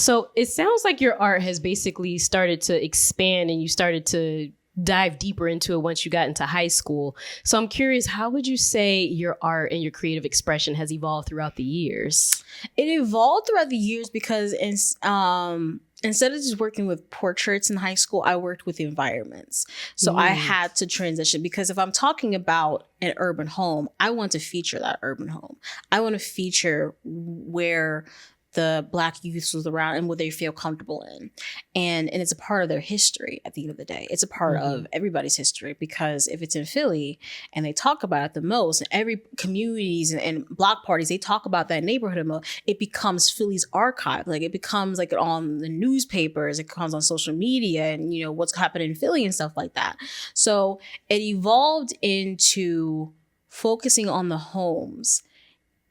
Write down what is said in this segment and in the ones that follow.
So it sounds like your art has basically started to expand and you started to dive deeper into it once you got into high school. So I'm curious, how would you say your art and your creative expression has evolved throughout the years? It evolved throughout the years because instead of just working with portraits in high school, I worked with environments. So I had to transition, because if I'm talking about an urban home, I want to feature that urban home. I want to feature where the Black youth was around and what they feel comfortable in. And it's a part of their history at the end of the day. It's a part of everybody's history, because if it's in Philly and they talk about it the most, and every communities and block parties, they talk about that neighborhood the most, it becomes Philly's archive. Like, it becomes like on the newspapers, it comes on social media, and, you know, what's happening in Philly and stuff like that. So it evolved into focusing on the homes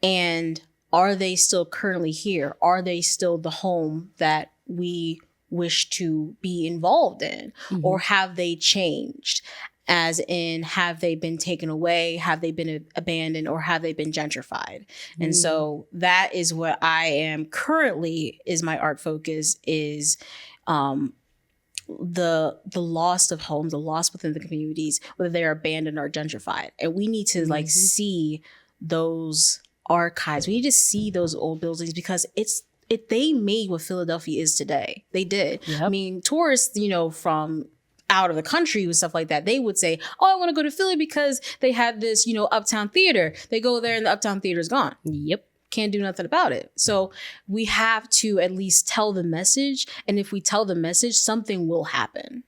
and, are they still currently here? Are they still the home that we wish to be involved in? Or have they changed? As in, have they been taken away? Have they been abandoned? Or have they been gentrified? And so that is what I am currently, is my art focus, is the loss of homes, the loss within the communities, whether they're abandoned or gentrified. And we need to like see those archives. We need to see those old buildings, because they made what Philadelphia is today. They did. Yep. I mean, tourists, you know, from out of the country and stuff like that, they would say, oh, I want to go to Philly because they had this, you know, Uptown Theater. They go there and the Uptown Theater is gone. Yep. Can't do nothing about it. So we have to at least tell the message. And if we tell the message, something will happen.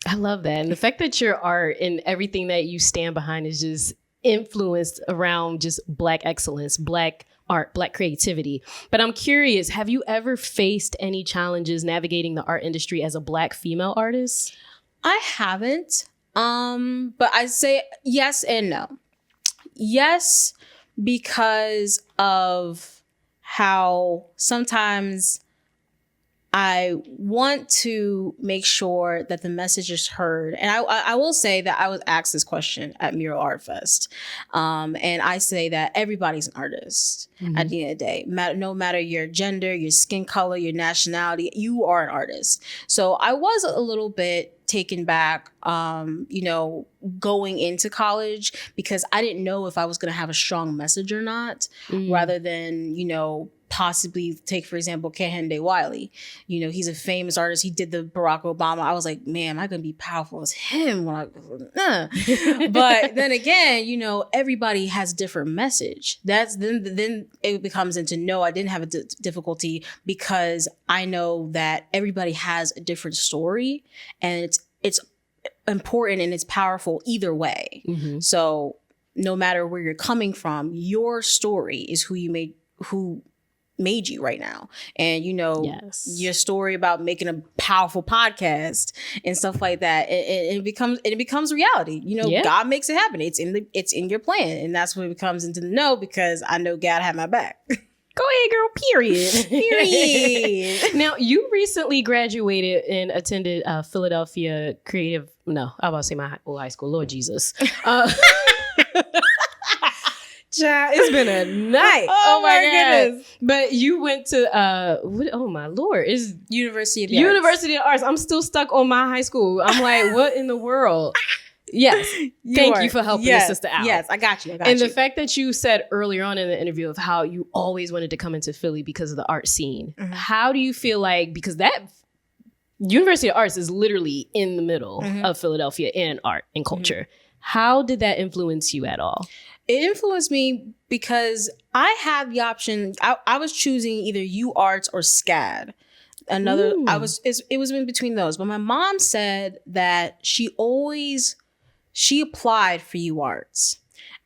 I love that. And the fact that your art and everything that you stand behind is just influenced around just Black excellence, Black art, Black creativity. But I'm curious, have you ever faced any challenges navigating the art industry as a Black female artist? I haven't. But I say yes and no. Yes, because of how sometimes I want to make sure that the message is heard. And I will say that I was asked this question at Mural Art Fest. And I say that everybody's an artist at the end of the day. No matter your gender, your skin color, your nationality, you are an artist. So I was a little bit taken back, you know, going into college, because I didn't know if I was going to have a strong message or not, rather than, you know, possibly take, for example, Kehinde Wiley. You know, he's a famous artist. He did the Barack Obama. I was like, man, am I going to be powerful as him? But then again, you know, everybody has different message. Then it becomes into, no, I didn't have a difficulty, because I know that everybody has a different story, and it's important and it's powerful either way. So no matter where you're coming from, your story is who made you right now. And, you know, your story about making a powerful podcast and stuff like that, it becomes reality. You know, God makes it happen. It's in your plan. And that's when it becomes into the no, because I know God had my back. Go ahead, girl. Period. Period. Now, you recently graduated and attended Philadelphia Creative. No, I was about to say my high school. Lord Jesus. Child, it's been a night. Oh my goodness. But you went to oh my Lord, is University of Arts. I'm still stuck on my high school. I'm like, what in the world? Yes. Thank you for helping your sister out. Yes, I got you. The fact that you said earlier on in the interview of how you always wanted to come into Philly because of the art scene. How do you feel like, because that University of Arts is literally in the middle of Philadelphia in art and culture. How did that influence you at all? It influenced me because I had the option. I was choosing either UArts or SCAD. It was in between those. But my mom said that she applied for UArts,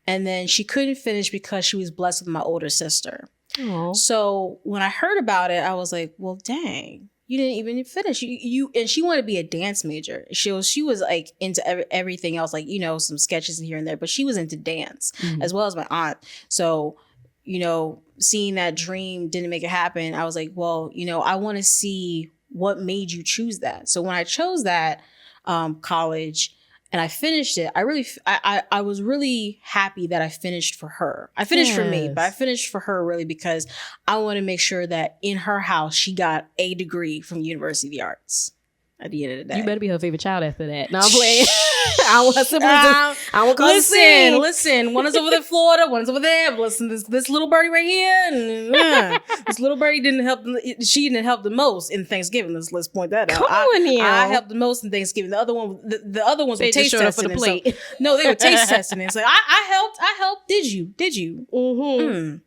and then she couldn't finish because she was blessed with my older sister. Aww. So when I heard about it, I was like, well, dang. You didn't even finish. And she wanted to be a dance major. She was like into everything else, like, you know, some sketches here and there, but she was into dance as well as my aunt. So, you know, seeing that dream didn't make it happen. I was like, well, you know, I want to see what made you choose that. So when I chose that college, and I finished it. I was really happy that I finished for her. I finished for me, but I finished for her really because I want to make sure that in her house, she got a degree from University of the Arts at the end of the day. You better be her favorite child after that. No, I'm playing. I want her siblings. I want to listen. One is over there in Florida. One is over there. But listen, this little birdie right here. And, this little birdie didn't help. She didn't help the most in Thanksgiving. Let's point that out. Come on now. I helped the most in Thanksgiving. The other one, the other ones were taste showed up for testing. the plate. So, no, they were taste testing. It's like I helped. Did you? Mm-hmm.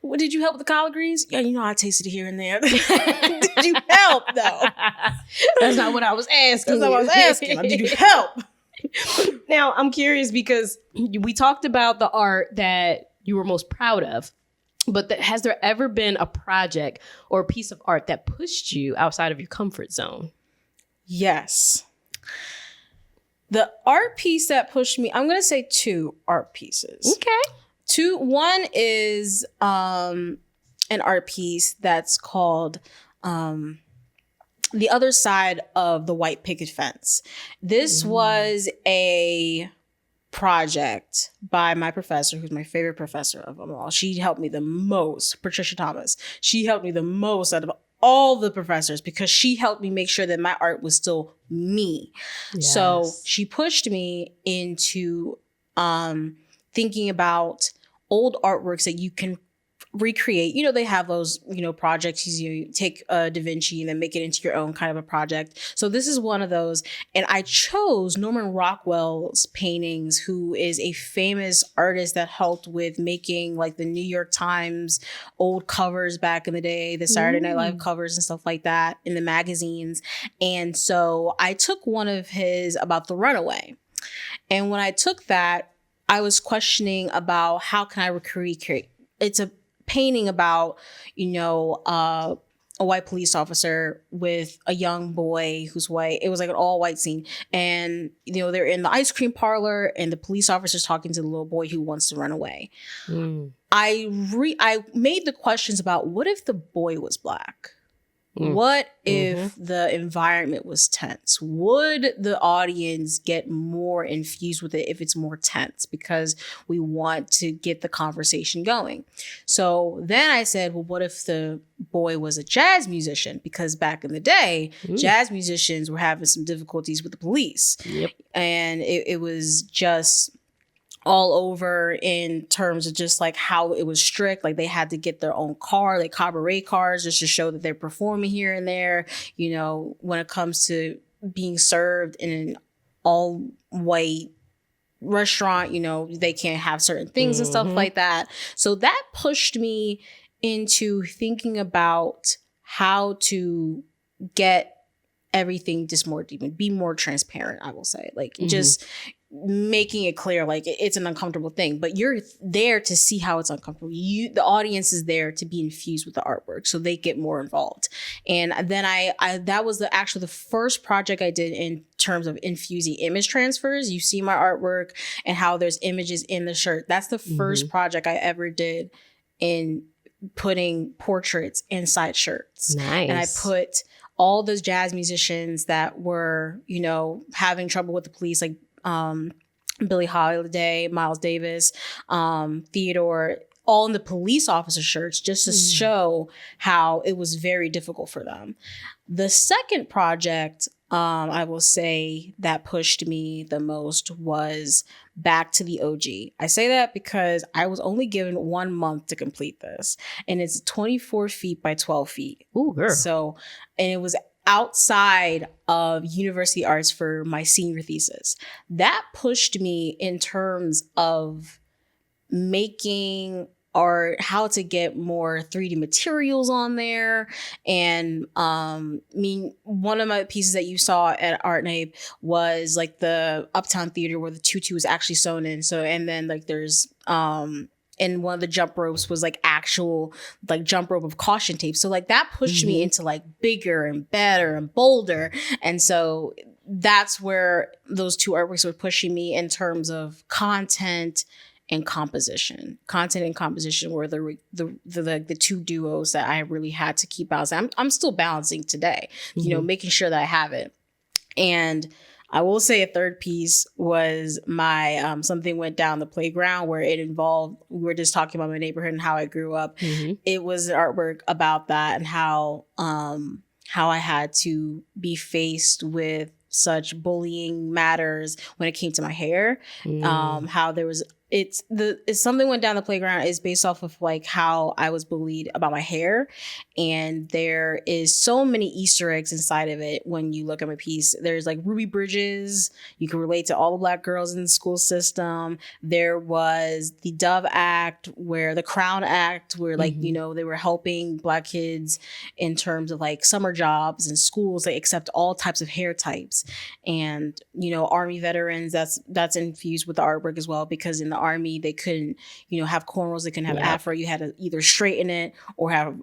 What did you help with the collard greens? Yeah, I tasted it here and there. Did you help though? That's not what I was asking. That's not what I was asking. Did you help? Now, I'm curious because we talked about the art that you were most proud of, but has there ever been a project or a piece of art that pushed you outside of your comfort zone? Yes. The art piece that pushed me, I'm going to say 2 art pieces. Okay. One is an art piece that's called The Other Side of the White Picket Fence. This was a project by my professor, who's my favorite professor of them all. She helped me the most, Patricia Thomas. She helped me the most out of all the professors because she helped me make sure that my art was still me. Yes. So she pushed me into thinking about old artworks that you can recreate. They have those, projects. You take Da Vinci and then make it into your own kind of a project. So this is one of those. And I chose Norman Rockwell's paintings, who is a famous artist that helped with making like the New York Times old covers back in the day, the Saturday Night Live covers and stuff like that in the magazines. And so I took one of his about the runaway. And when I took that, I was questioning about how can I recreate. It's a painting about, a white police officer with a young boy who's white. It was like an all white scene. And, they're in the ice cream parlor and the police officer's talking to the little boy who wants to run away. I made the questions about what if the boy was Black? What if the environment was tense? Would the audience get more infused with it if it's more tense? Because we want to get the conversation going. So then I said, well, what if the boy was a jazz musician? Because back in the day, jazz musicians were having some difficulties with the police. Yep. And it was just all over in terms of just like how it was strict. Like they had to get their own car, like cabaret cars, just to show that they're performing here and there. When it comes to being served in an all white restaurant, they can't have certain things and stuff like that. So that pushed me into thinking about how to get everything just more deep and be more transparent, I will say. Like just making it clear, like it's an uncomfortable thing, but you're there to see how it's uncomfortable. The audience is there to be infused with the artwork, so they get more involved. And then I that was the first project I did in terms of infusing image transfers. You see my artwork and how there's images in the shirt. That's the first project I ever did in putting portraits inside shirts. Nice. And I put all those jazz musicians that were, having trouble with the police, like Billie Holiday, Miles Davis, Theodore, all in the police officer shirts, just to show how it was very difficult for them. The second project, I will say, that pushed me the most was Back to the OG. I say that because I was only given 1 month to complete this, and it's 24 feet by 12 feet. Ooh, girl. So, and it was outside of University Arts for my senior thesis. That pushed me in terms of making art, how to get more 3D materials on there. And one of my pieces that you saw at Art Nabe was like the Uptown Theater where the tutu was actually sewn in. So, and then like there's and one of the jump ropes was like actual like jump rope of caution tape. So like that pushed me into like bigger and better and bolder. And so that's where those 2 artworks were pushing me in terms of content and composition. Content and composition were the 2 duos that I really had to keep balancing. I'm still balancing today, making sure that I have it. And I will say a third piece was my something went down the playground where it involved, we were just talking about my neighborhood and how I grew up. It was an artwork about that and how I had to be faced with such bullying matters when it came to my hair. How there was it's something went down the playground is based off of like how I was bullied about my hair, and there is so many Easter eggs inside of it. When you look at my piece, there's like Ruby Bridges. You can relate to all the Black girls in the school system. There was the Dove Act, where the Crown Act, where like you know they were helping Black kids in terms of like summer jobs and schools. They accept all types of hair types, and you know Army veterans. That's infused with the artwork as well, because in the Army they couldn't have cornrows, they couldn't have afro. You had to either straighten it or have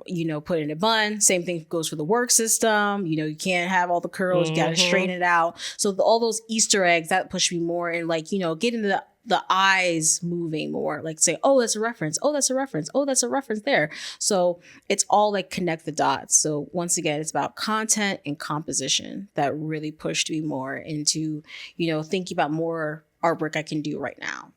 put it in a bun. Same thing goes for the work system. You can't have all the curls. You got to straighten it out. So all those Easter eggs that push me more, and like getting the eyes moving more, like say, oh, that's a reference, oh, that's a reference, oh, that's a reference there. So it's all like connect the dots. So once again, it's about content and composition that really pushed me more into thinking about more artwork I can do right now.